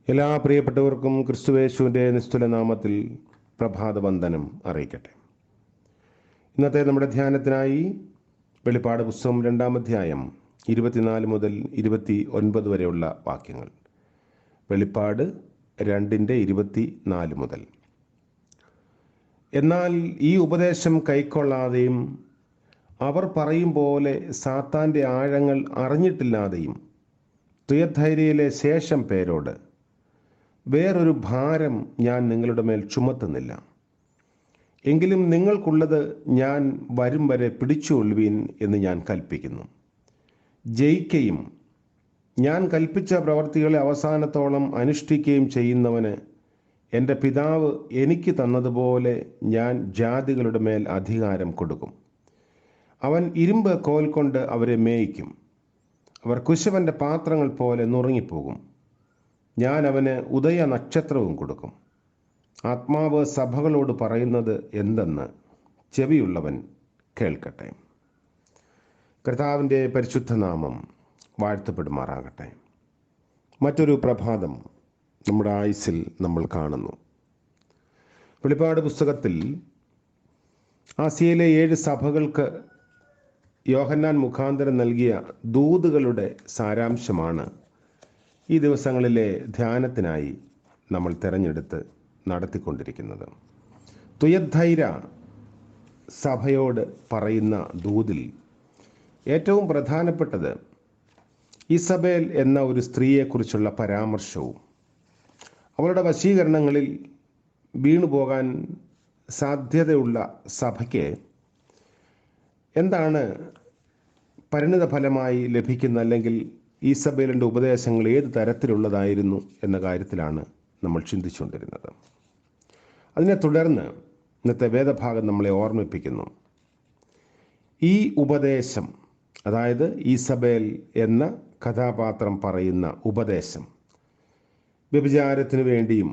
എല്ലാ പ്രിയപ്പെട്ടവർക്കും ക്രിസ്തുയേശുവിൻ്റെ നിസ്തുല നാമത്തിൽ പ്രഭാതവന്ദനം അറിയിക്കട്ടെ. ഇന്നത്തെ നമ്മുടെ ധ്യാനത്തിനായി വെളിപ്പാട് പുസ്തകം 2-ാം അധ്യായം 24 മുതൽ 29 വരെയുള്ള വാക്യങ്ങൾ. വെളിപ്പാട് 2:24 മുതൽ. എന്നാൽ ഈ ഉപദേശം കൈക്കൊള്ളാതെയും അവർ പറയും പോലെ സാത്താൻ്റെ ആഴങ്ങൾ അറിഞ്ഞിട്ടില്ലാതെയും തുയഥൈരയിലെ ശേഷം പേരോട് വേറൊരു ഭാരം ഞാൻ നിങ്ങളുടെ മേൽ ചുമത്തുന്നില്ല. എങ്കിലും നിങ്ങൾക്കുള്ളത് ഞാൻ വരും വരെ പിടിച്ചുകൊള്ളുവീൻ എന്ന് ഞാൻ കൽപ്പിക്കുന്നു. ജയിക്കുകയും ഞാൻ കൽപ്പിച്ച പ്രവർത്തികളെ അവസാനത്തോളം അനുഷ്ഠിക്കുകയും ചെയ്യുന്നവന് എൻ്റെ പിതാവ് എനിക്ക് തന്നതുപോലെ ഞാൻ ജാതികളുടെ മേൽ അധികാരം കൊടുക്കും. അവൻ ഇരുമ്പ് കോൽ കൊണ്ട് അവരെ മേയിക്കും. അവർ കുശവൻ്റെ പാത്രങ്ങൾ പോലെ നുറുങ്ങിപ്പോകും. ഞാൻ അവന് ഉദയ നക്ഷത്രവും കൊടുക്കും. ആത്മാവ് സഭകളോട് പറയുന്നത് എന്തെന്ന് ചെവിയുള്ളവൻ കേൾക്കട്ടെ. കർത്താവിൻ്റെ പരിശുദ്ധ നാമം വാഴ്ത്തപ്പെടുമാറാകട്ടെ. മറ്റൊരു പ്രഭാതം നമ്മുടെ ആയുസ്സിൽ നമ്മൾ കാണുന്നു. വെളിപ്പാട് പുസ്തകത്തിൽ ആസിയയിലെ 7 സഭകൾക്ക് യോഹന്നാൻ മുഖാന്തരം നൽകിയ ദൂതുകളുടെ സാരാംശമാണ് ഈ ദിവസങ്ങളിലെ ധ്യാനത്തിനായി നമ്മൾ തിരഞ്ഞെടുത്ത് നടത്തിക്കൊണ്ടിരിക്കുന്നത്. തുയഥൈര സഭയോട് പറയുന്ന ദൂതിൽ ഏറ്റവും പ്രധാനപ്പെട്ടത് ഇസബേൽ എന്ന ഒരു സ്ത്രീയെക്കുറിച്ചുള്ള പരാമർശവും അവളുടെ വശീകരണങ്ങളിൽ വീണുപോകാൻ സാധ്യതയുള്ള സഭയ്ക്ക് എന്താണ് പരിണിത ഫലമായി ലഭിക്കുന്ന, അല്ലെങ്കിൽ ഈസബേലിൻ്റെ ഉപദേശങ്ങൾ ഏത് തരത്തിലുള്ളതായിരുന്നു എന്ന കാര്യത്തിലാണ് നമ്മൾ ചിന്തിച്ചുകൊണ്ടിരുന്നത്. അതിനെ തുടർന്ന് ഇന്നത്തെ വേദഭാഗം നമ്മളെ ഓർമ്മിപ്പിക്കുന്നു. ഈ ഉപദേശം, അതായത് ഈസബേൽ എന്ന കഥാപാത്രം പറയുന്ന ഉപദേശം, വ്യഭിചാരത്തിനു വേണ്ടിയും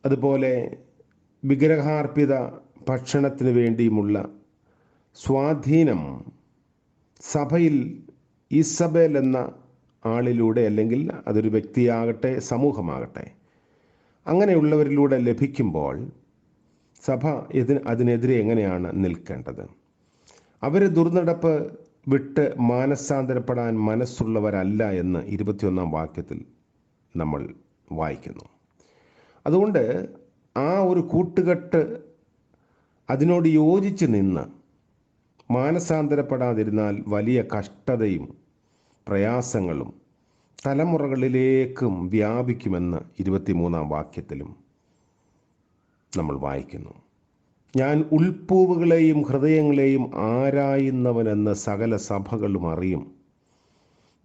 അതുപോലെ വിഗ്രഹാർപ്പിത ഭക്ഷണത്തിനു വേണ്ടിയുമുള്ള സ്വാധീനം സഭയിൽ ഇസബേൽ എന്ന ആളിലൂടെ, അല്ലെങ്കിൽ അതൊരു വ്യക്തിയാകട്ടെ സമൂഹമാകട്ടെ, അങ്ങനെയുള്ളവരിലൂടെ ലഭിക്കുമ്പോൾ സഭ അതിനെതിരെ എങ്ങനെയാണ് നിൽക്കേണ്ടത്? അവർ ദുർനടപ്പ് വിട്ട് മാനസാന്തരപ്പെടാൻ മനസ്സുള്ളവരല്ല എന്ന് 21-ാം വാക്യത്തിൽ നമ്മൾ വായിക്കുന്നു. അതുകൊണ്ട് ആ ഒരു കൂട്ടുകെട്ട് അതിനോട് യോജിച്ച് നിന്ന് മാനസാന്തരപ്പെടാതിരുന്നാൽ വലിയ കഷ്ടതയും പ്രയാസങ്ങളും തലമുറകളിലേക്കും വ്യാപിക്കുമെന്ന് 23-ാം വാക്യത്തിലും നമ്മൾ വായിക്കുന്നു. ഞാൻ ഉൾപ്പൂവുകളെയും ഹൃദയങ്ങളെയും ആരായുന്നവനെന്ന് സകല സഭകളും അറിയും.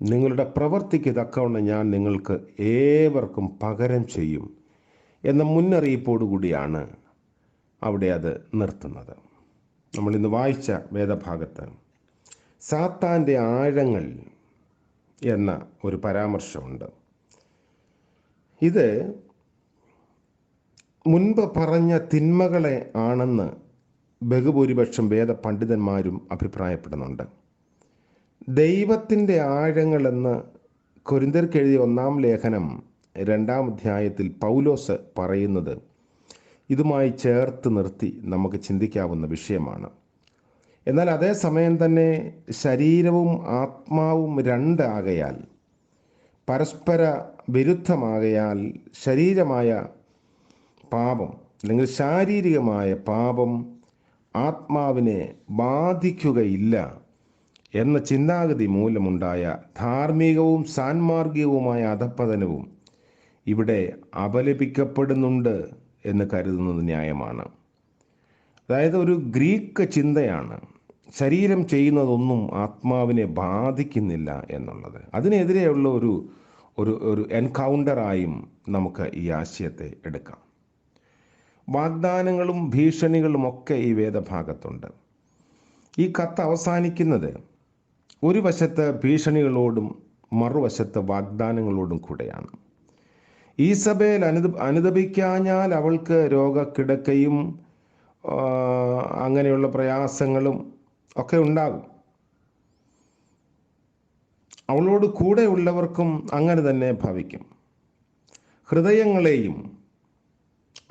നിങ്ങളുടെ പ്രവൃത്തിക്ക് തക്കവണ്ണം ഞാൻ നിങ്ങൾക്ക് ഏവർക്കും പകരം ചെയ്യും എന്ന മുന്നറിയിപ്പോടുകൂടിയാണ് അവിടെ അത് നിർത്തുന്നത്. നമ്മളിന്ന് വായിച്ച വേദഭാഗത്ത് സാത്താൻ്റെ ആഴങ്ങൾ എന്ന ഒരു പരാമർശമുണ്ട്. ഇത് മുൻപ് പറഞ്ഞ തിന്മകളെ ആണെന്ന് ബഹുഭൂരിപക്ഷം വേദപണ്ഡിതന്മാരും അഭിപ്രായപ്പെടുന്നുണ്ട്. ദൈവത്തിൻ്റെ ആഴങ്ങളെന്ന് കൊരിന്ത്യർക്ക് എഴുതിയ 1-ാം ലേഖനം 2-ാം അധ്യായത്തിൽ പൗലോസ് പറയുന്നത് ഇതുമായി ചേർത്ത് നിർത്തി നമുക്ക് ചിന്തിക്കാവുന്ന വിഷയമാണ്. എന്നാൽ അതേസമയം തന്നെ ശരീരവും ആത്മാവും 2 ആകയാൽ, പരസ്പര വിരുദ്ധമാകയാൽ ശരീരമായ പാപം, അല്ലെങ്കിൽ ശാരീരികമായ പാപം ആത്മാവിനെ ബാധിക്കുകയില്ല എന്ന ചിന്താഗതി മൂലമുണ്ടായ ധാർമ്മികവും സാൻമാർഗികവുമായ അധപ്പതനവും ഇവിടെ അപലപിക്കപ്പെടുന്നുണ്ട് എന്ന് കരുതുന്നത് ന്യായമാണ്. അതായത് ഒരു ഗ്രീക്ക് ചിന്തയാണ് ശരീരം ചെയ്യുന്നതൊന്നും ആത്മാവിനെ ബാധിക്കുന്നില്ല എന്നുള്ളത്. അതിനെതിരെയുള്ള ഒരു എൻകൗണ്ടറായും നമുക്ക് ഈ ആശയത്തെ എടുക്കാം. വാഗ്ദാനങ്ങളും ഭീഷണികളുമൊക്കെ ഈ വേദഭാഗത്തുണ്ട്. ഈ കത്ത് അവസാനിക്കുന്നത് ഒരു വശത്ത് ഭീഷണികളോടും മറുവശത്ത് വാഗ്ദാനങ്ങളോടും കൂടെയാണ്. ഈസബേൽ അനുദപിക്കാഞ്ഞാൽ അവൾക്ക് രോഗക്കിടക്കയും അങ്ങനെയുള്ള പ്രയാസങ്ങളും ഒക്കെ ഉണ്ടാകും. അവളോട് കൂടെയുള്ളവർക്കും അങ്ങനെ തന്നെ ഭവിക്കും. ഹൃദയങ്ങളെയും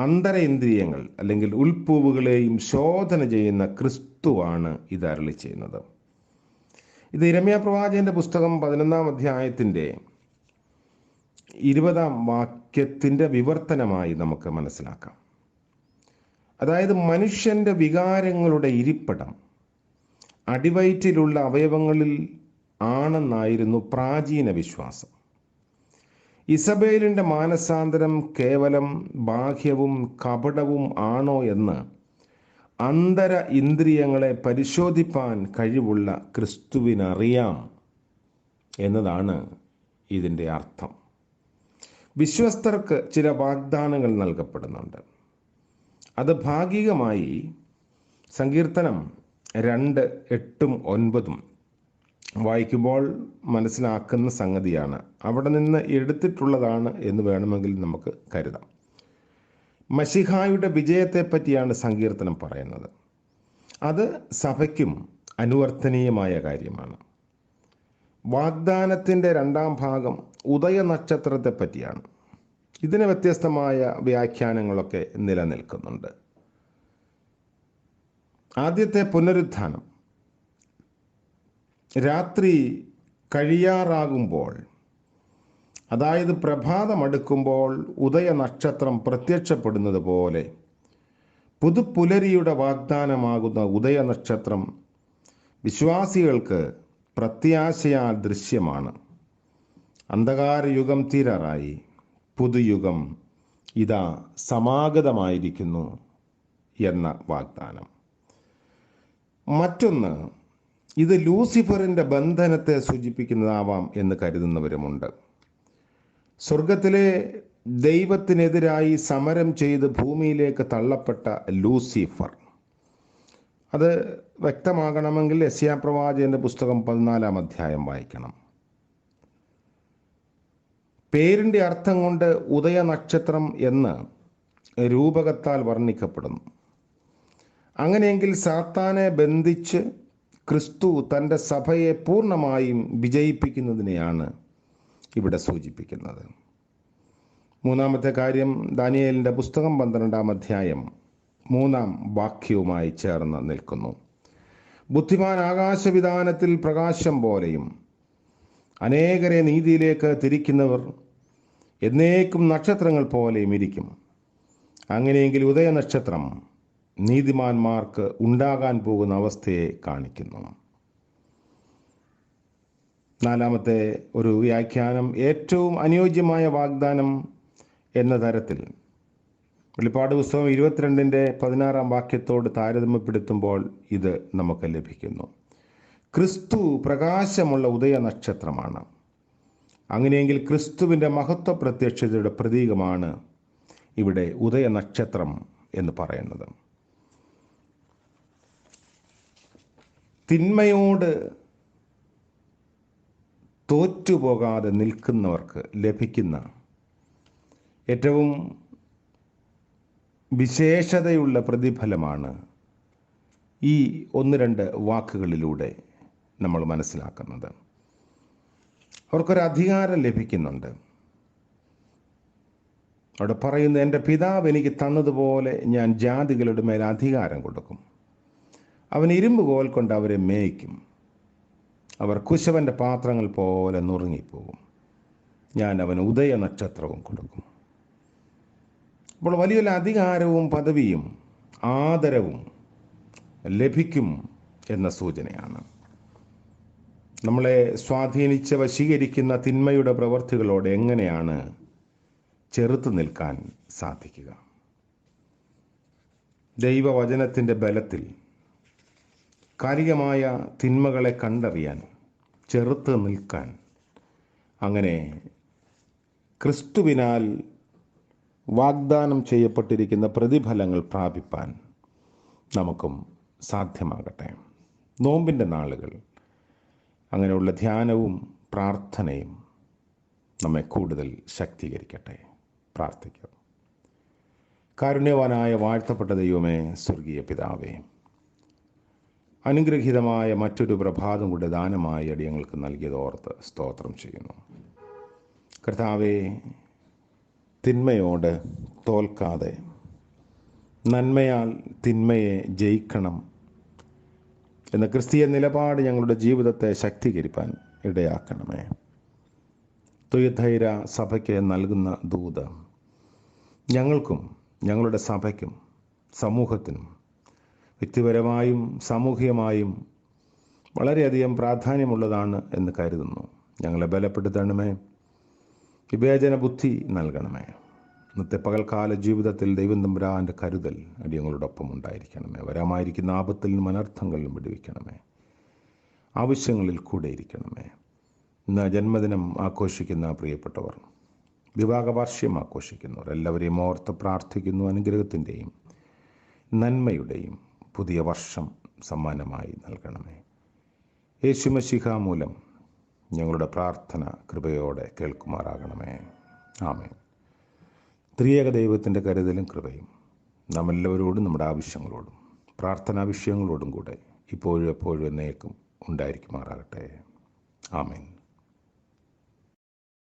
അന്തരേന്ദ്രിയങ്ങൾ അല്ലെങ്കിൽ ഉൾപ്പൂവുകളെയും ശോധന ചെയ്യുന്ന ക്രിസ്തുവാണ് ഇത് അരുളി ചെയ്യുന്നത്. ഇത് യിരെമ്യാ പ്രവാചകന്റെ പുസ്തകം 11-ാം അധ്യായത്തിൻ്റെ 20-ാം വാക്യത്തിൻ്റെ വിവർത്തനമായി നമുക്ക് മനസ്സിലാക്കാം. അതായത് മനുഷ്യൻ്റെ വികാരങ്ങളുടെ ഇരിപ്പിടം അടിവയറ്റിലുള്ള അവയവങ്ങളിൽ ആണെന്നായിരുന്നു പ്രാചീന വിശ്വാസം. ഇസബേലിൻ്റെ മാനസാന്തരം കേവലം ബാഹ്യവും കപടവും ആണോ എന്ന് അന്തര ഇന്ദ്രിയങ്ങളെ പരിശോധിപ്പാൻ കഴിവുള്ള ക്രിസ്തുവിനറിയാം എന്നതാണ് ഇതിൻ്റെ അർത്ഥം. വിശ്വസ്തർക്ക് ചില വാഗ്ദാനങ്ങൾ നൽകപ്പെടുന്നുണ്ട്. അത് ഭാഗികമായി സങ്കീർത്തനം 2:8-9 വായിക്കുമ്പോൾ മനസ്സിലാക്കുന്ന സംഗതിയാണ്. അവിടെ നിന്ന് എടുത്തിട്ടുള്ളതാണ് എന്ന് വേണമെങ്കിൽ നമുക്ക് കരുതാം. മശിഹായുടെ വിജയത്തെപ്പറ്റിയാണ് സങ്കീർത്തനം പറയുന്നത്. അത് സഭയ്ക്കും അനുവർത്തനീയമായ കാര്യമാണ്. വാഗ്ദാനത്തിൻ്റെ 2-ാം ഭാഗം ഉദയനക്ഷത്രത്തെപ്പറ്റിയാണ്. ഇതിന് വ്യത്യസ്തമായ വ്യാഖ്യാനങ്ങളൊക്കെ നിലനിൽക്കുന്നുണ്ട്. ആദ്യത്തെ പുനരുത്ഥാനം രാത്രി കഴിയാറാകുമ്പോൾ, അതായത് പ്രഭാതമടുക്കുമ്പോൾ ഉദയനക്ഷത്രം പ്രത്യക്ഷപ്പെടുന്നത് പോലെ പുതുപുലരിയുടെ വാഗ്ദാനമാകുന്ന ഉദയനക്ഷത്രം വിശ്വാസികൾക്ക് പ്രത്യാശയാ ദൃശ്യമാണ്. അന്ധകാരയുഗം തീരാറായി, പുതുയുഗം ഇതാ സമാഗതമായിരിക്കുന്നു എന്ന വാഗ്ദാനം. മറ്റൊന്ന്, ഇത് ലൂസിഫറിൻ്റെ ബന്ധനത്തെ സൂചിപ്പിക്കുന്നതാവാം എന്ന് കരുതുന്നവരുമുണ്ട്. സ്വർഗത്തിലെ ദൈവത്തിനെതിരായി സമരം ചെയ്ത് ഭൂമിയിലേക്ക് തള്ളപ്പെട്ട ലൂസിഫർ, അത് വ്യക്തമാകണമെങ്കിൽ യെശയ്യാ പ്രവാചകന്റെ പുസ്തകം 14-ാം അധ്യായം വായിക്കണം. പേരിൻ്റെ അർത്ഥം കൊണ്ട് ഉദയനക്ഷത്രം എന്ന് രൂപകത്താൽ വർണ്ണിക്കപ്പെടുന്നു. അങ്ങനെയെങ്കിൽ സാത്താനെ ബന്ധിച്ച് ക്രിസ്തു തൻ്റെ സഭയെ പൂർണ്ണമായും വിജയിപ്പിക്കുന്നതിനെയാണ് ഇവിടെ സൂചിപ്പിക്കുന്നത്. മൂന്നാമത്തെ കാര്യം ദാനിയേലിൻ്റെ പുസ്തകം 12-ാം അധ്യായം 3-ാം വാക്യവുമായി ചേർന്ന് നിൽക്കുന്നു. ബുദ്ധിമാൻ ആകാശവിധാനത്തിൽ പ്രകാശം പോലെയും അനേകരെ നീതിയിലേക്ക് തിരിക്കുന്നവർ എന്നേക്കും നക്ഷത്രങ്ങൾ പോലെയും ഇരിക്കും. അങ്ങനെയെങ്കിൽ ഉദയനക്ഷത്രം നീതിമാന്മാർക്ക് ഉണ്ടാകാൻ പോകുന്ന അവസ്ഥയെ കാണിക്കുന്നു. നാലാമത്തെ ഒരു വ്യാഖ്യാനം ഏറ്റവും അനുയോജ്യമായ വാഗ്ദാനം എന്ന തരത്തിൽ വെളിപ്പാട് പുസ്തകം 22-ന്റെ 16-ാം വാക്യത്തോട് താരതമ്യപ്പെടുത്തുമ്പോൾ ഇത് നമുക്ക് ലഭിക്കുന്നു. ക്രിസ്തു പ്രകാശമുള്ള ഉദയനക്ഷത്രമാണ്. അങ്ങനെയെങ്കിൽ ക്രിസ്തുവിൻ്റെ മഹത്വ പ്രത്യക്ഷതയുടെ പ്രതീകമാണ് ഇവിടെ ഉദയനക്ഷത്രം എന്ന് പറയുന്നത്. തിന്മയോട് തോറ്റുപോകാതെ നിൽക്കുന്നവർക്ക് ലഭിക്കുന്ന ഏറ്റവും വിശേഷതയുള്ള പ്രതിഫലമാണ് ഈ 1-2 വാക്കുകളിലൂടെ നമ്മൾ മനസ്സിലാക്കുന്നത്. അവർക്കൊരു അധികാരം ലഭിക്കുന്നുണ്ട്. അവിടെ പറയുന്നത്, എൻ്റെ പിതാവ് എനിക്ക് തന്നതുപോലെ ഞാൻ ജാതികളുടെ മേൽ അധികാരം കൊടുക്കും. അവൻ ഇരുമ്പ് കോൽ കൊണ്ട് അവരെ മേയ്ക്കും. അവർ കുശവൻ്റെ പാത്രങ്ങൾ പോലെ നുറുങ്ങിപ്പോകും. ഞാൻ അവന് ഉദയനക്ഷത്രവും കൊടുക്കും. അപ്പോൾ വലിയൊരു അധികാരവും പദവിയും ആദരവും ലഭിക്കും എന്ന സൂചനയാണ്. നമ്മളെ സ്വാധീനിച്ച് വശീകരിക്കുന്ന തിന്മയുടെ പ്രവൃത്തികളോട് എങ്ങനെയാണ് ചെറുത്തു നിൽക്കാൻ സാധിക്കുക? ദൈവവചനത്തിൻ്റെ ബലത്തിൽ കാലികമായ തിന്മകളെ കണ്ടറിയാൻ, ചെറുത്ത് നിൽക്കാൻ, അങ്ങനെ ക്രിസ്തുവിനാൽ വാഗ്ദാനം ചെയ്യപ്പെട്ടിരിക്കുന്ന പ്രതിഫലങ്ങൾ പ്രാപിപ്പാൻ നമുക്കും സാധ്യമാകട്ടെ. നോമ്പിൻ്റെ നാളുകൾ അങ്ങനെയുള്ള ധ്യാനവും പ്രാർത്ഥനയും നമ്മെ കൂടുതൽ ശക്തീകരിക്കട്ടെ. പ്രാർത്ഥിക്കാം. കാരുണ്യവാനായ വാഴ്ത്തപ്പെട്ട ദൈവമേ, സ്വർഗീയ പിതാവേ, അനുഗ്രഹീതമായ മറ്റൊരു പ്രഭാതം കൂടെ ദാനമായി അടിയങ്ങൾക്ക് നൽകിയത് ഓർത്ത് സ്തോത്രം ചെയ്യുന്നു. കർത്താവേ, തിന്മയോട് തോൽക്കാതെ നന്മയാൽ തിന്മയെ ജയിക്കണം എന്ന ക്രിസ്തീയ നിലപാട് ഞങ്ങളുടെ ജീവിതത്തെ ശക്തീകരിപ്പാൻ ഇടയാക്കണമേ. തുയധൈര സഭയ്ക്ക് നൽകുന്ന ദൂത് ഞങ്ങൾക്കും ഞങ്ങളുടെ സഭയ്ക്കും സമൂഹത്തിനും വ്യക്തിപരമായും സാമൂഹികമായും വളരെയധികം പ്രാധാന്യമുള്ളതാണ് എന്ന് കരുതുന്നു. ഞങ്ങളെ ബലപ്പെടുത്തണമേ, വിവേചന ബുദ്ധി നൽകണമേ. ഇന്നത്തെ പകൽക്കാല ജീവിതത്തിൽ ദൈവം തമ്പുരാൻ്റെ കരുതൽ അടിയങ്ങളോടൊപ്പം ഉണ്ടായിരിക്കണമേ. വരാമായിരിക്കുന്ന ആപത്തിൽ നിന്നും അനർത്ഥങ്ങളിലും വിടുവിക്കണമേ. ആവശ്യങ്ങളിൽ കൂടെ ഇരിക്കണമേ. ഇന്ന് ജന്മദിനം ആഘോഷിക്കുന്ന പ്രിയപ്പെട്ടവർ, വിവാഹവാർഷികം ആഘോഷിക്കുന്നവർ എല്ലാവരെയും ഓർത്ത് പ്രാർത്ഥിക്കുന്നു. അനുഗ്രഹത്തിൻ്റെയും നന്മയുടെയും പുതിയ വർഷം സമ്മാനമായി നൽകണമേ. യേശുമശിഹ മൂലം ഞങ്ങളുടെ പ്രാർത്ഥന കൃപയോടെ കേൾക്കുമാറാകണമേ. ആമേൻ. ത്രിയേക ദൈവത്തിൻ്റെ കരുതലും കൃപയും നാം എല്ലാവരോടും നമ്മുടെ ആവശ്യങ്ങളോടും പ്രാർത്ഥനാ വിഷയങ്ങളോടും കൂടെ ഇപ്പോഴും എപ്പോഴും എന്നേക്കും ഉണ്ടായിരിക്കുമാറാകട്ടെ. ആമേൻ.